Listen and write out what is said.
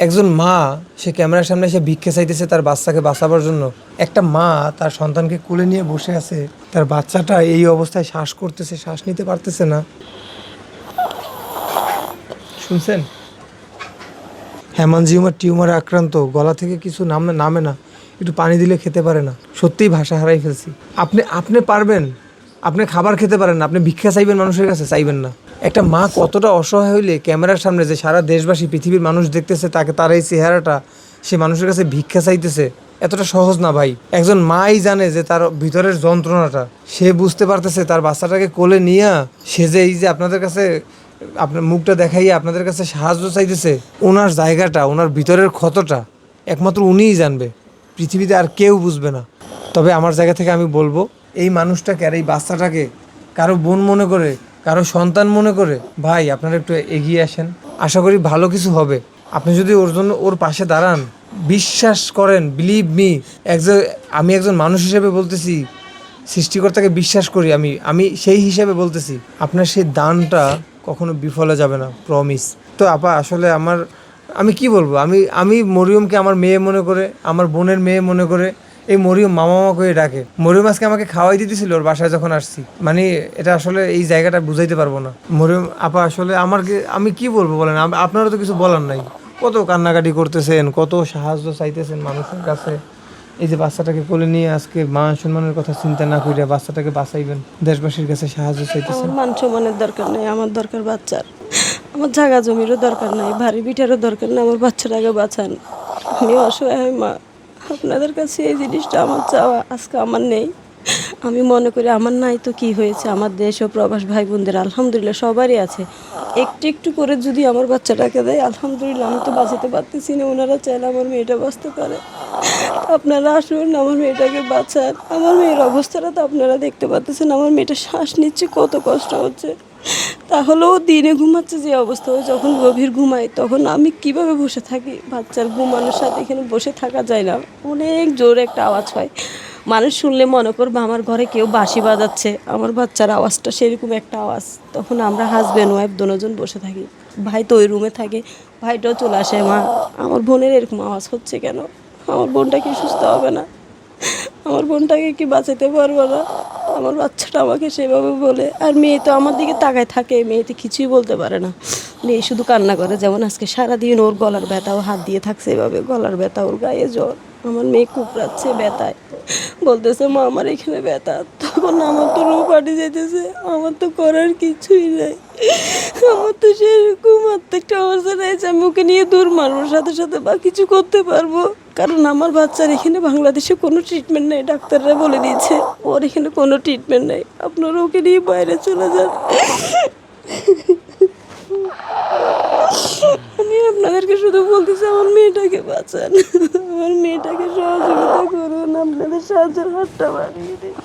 একজন মা সে ক্যামেরার সামনে এসে ভিক্ষে চাইতেছে তার বাচ্চাকে বাঁচাবার জন্য। একটা মা তার সন্তানকে কোলে নিয়ে বসে আছে, তার বাচ্চাটা এই অবস্থায় শ্বাস করতেছে, শ্বাস নিতে পারতেছে না। শুনছেন? হেমানজিওমার টিউমারে আক্রান্ত, গলা থেকে কিছু নামে না, একটু পানি দিলে খেতে পারে না। সত্যিই ভাষা হারাই ফেলছি। আপনি পারবেন, আপনি খাবার খেতে পারেন না, আপনি ভিক্ষা চাইবেন মানুষের কাছে, চাইবেন না। একটা মা কতটা অসহায় হইলে ক্যামেরার সামনে যে সারা দেশবাসী পৃথিবীর মানুষ দেখতেছে, তার এই চেহারাটা, সে মানুষের কাছে ভিক্ষা চাইতেছে, এতটা সহজ না ভাই। একজন মাই জানে যে তার ভিতরের যন্ত্রণাটা, সে বুঝতে পারতেছে তার বাচ্চাটাকে কোলে নিয়ে সে যে এই যে আপনাদের কাছে আপনার মুখটা দেখাইয়া আপনাদের কাছে সাহায্য চাইতেছে, ওনার জায়গাটা, ওনার ভিতরের ক্ষতটা একমাত্র উনিই জানবে, পৃথিবীতে আর কেউ বুঝবে না। তবে আমার জায়গা থেকে আমি বলবো, এই মানুষটাকে আর এই বাচ্চাটাকে কারো বোন মনে করে, কারো সন্তান মনে করে ভাই আপনারা একটু এগিয়ে আসেন। আশা করি ভালো কিছু হবে। আপনি যদি ওর জন্য ওর পাশে দাঁড়ান, বিশ্বাস করেন, বিলিভ মি, আমি একজন মানুষ হিসেবে বলতেছি, সৃষ্টিকর্তাকে বিশ্বাস করি, আমি সেই হিসাবে বলতেছি, আপনার সেই দানটা কখনো বিফলে যাবে না, প্রমিস। তো আপা আসলে আমি কি বলবো, আমি মরিয়মকে আমার মেয়ে মনে করে, আমার বোনের মেয়ে মনে করে, এই মরিয়ম মামা মামা করে ডাকে। মরিয়ম আজকে আমাকে খাওয়াই দিতেছিল ওর বাসায় যখন আসছি। মানে এটা আসলে এই জায়গাটা বুঝাইতে পারবো না। মরিয়ম আপা আসলে আমি কি বলবো বলেন, আপনারা তো কিছু বলার নাই। কত কান্নাকাটি করতেছেন, কত সাহায্য চাইতেছেন মানুষের কাছে। এই যে বাচ্চাটাকে কোলে নিয়ে আজকে মান সম্মানের কথা চিন্তা না করে বাচ্চাটাকে বাঁচাইবেন, দেশবাসীর কাছে সাহায্য চাইতেছেন। আমার মান সম্মানের দরকার নেই, আমার দরকার বাচ্চার। আমার জায়গা জমিরও দরকার নাই, ভারী পিঠারও দরকার নেই, আমার বাচ্চাটাকে বাঁচান। আমি অসহায় মা, আপনাদের কাছে এই জিনিসটা আমার চাওয়া আজকে আমার নেই। আমি মনে করি আমার নাই তো কি হয়েছে, আমার দেশ ও প্রবাস ভাই বোনদের আলহামদুলিল্লাহ সবারই আছে। একটু একটু করে যদি আমার বাচ্চাটাকে দেয় আলহামদুলিল্লাহ। আমি তো বাঁচাতে পারতেছি না, ওনারা চাইলে আমার মেয়েটা বাঁচতে পারে। আপনারা আসুন, আমার মেয়েটাকে বাঁচান। আমার মেয়ের অবস্থাটা তো আপনারা দেখতে পাচ্ছেন, আমার মেয়েটা শ্বাস নিচ্ছে, কত কষ্ট হচ্ছে। তাহলেও দিনে ঘুমাচ্ছে যে অবস্থা, ও যখন গভীর ঘুমায় তখন আমি কিভাবে বসে থাকি? বাচ্চার ঘুমানোর সাথে এখানে বসে থাকা যায় না, অনেক জোরে একটা আওয়াজ হয়। মানুষ শুনলে মনে করবে আমার ঘরে কেউ বাঁশি বাজাচ্ছে, আমার বাচ্চার আওয়াজটা সেরকম একটা আওয়াজ। তখন আমরা হাজব্যান্ড ওয়াইফ দুজন বসে থাকি। ভাই তো ওই রুমে থাকে, ভাইটাও চলে আসে, মা আমার বোনের এরকম আওয়াজ হচ্ছে কেন? আমার বোনটা কি সুস্থ হবে না? আমার বোনটাকে কি বাঁচাতে পারবো না? আমার বাচ্চাটা আমাকে সেভাবে বলে। আর মেয়ে তো আমার দিকে তাকায় থাকে, মেয়ে তো কিছুই বলতে পারে না, মেয়ে শুধু কান্না করে। যেমন আজকে সারাদিন ওর গলার ব্যথা, ও হাত দিয়ে থাকছে এভাবে, গলার ব্যথা, ওর গায়ে জ্বর। আমার মেয়ে কুকড়াচ্ছে ব্যথায়, বলতেছে মা আমার এখানে ব্যথা। তখন আমার তো রূপ হাঁটে যেতেছে, আমার তো করার কিছুই নাই। আমার তো সেরকম প্রত্যেকটা অবস্থা রয়েছে, আমি ওকে নিয়ে দূর মারবো সাথে সাথে বা কিছু করতে পারবো। কারণ আমার বাচ্চার এখানে বাংলাদেশে কোনো ট্রিটমেন্ট নেই, ডাক্তাররা বলে দিয়েছে ওর এখানে কোনো ট্রিটমেন্ট নেই, আপনারা ওকে নিয়ে বাইরে চলে যান। আমি আপনাদেরকে শুধু বলতেছি আমার মেয়েটাকে বাঁচান, আমার মেয়েটাকে সহযোগিতা করুন, আপনাদের সাহায্যের হাতটা বাড়িয়ে দিন।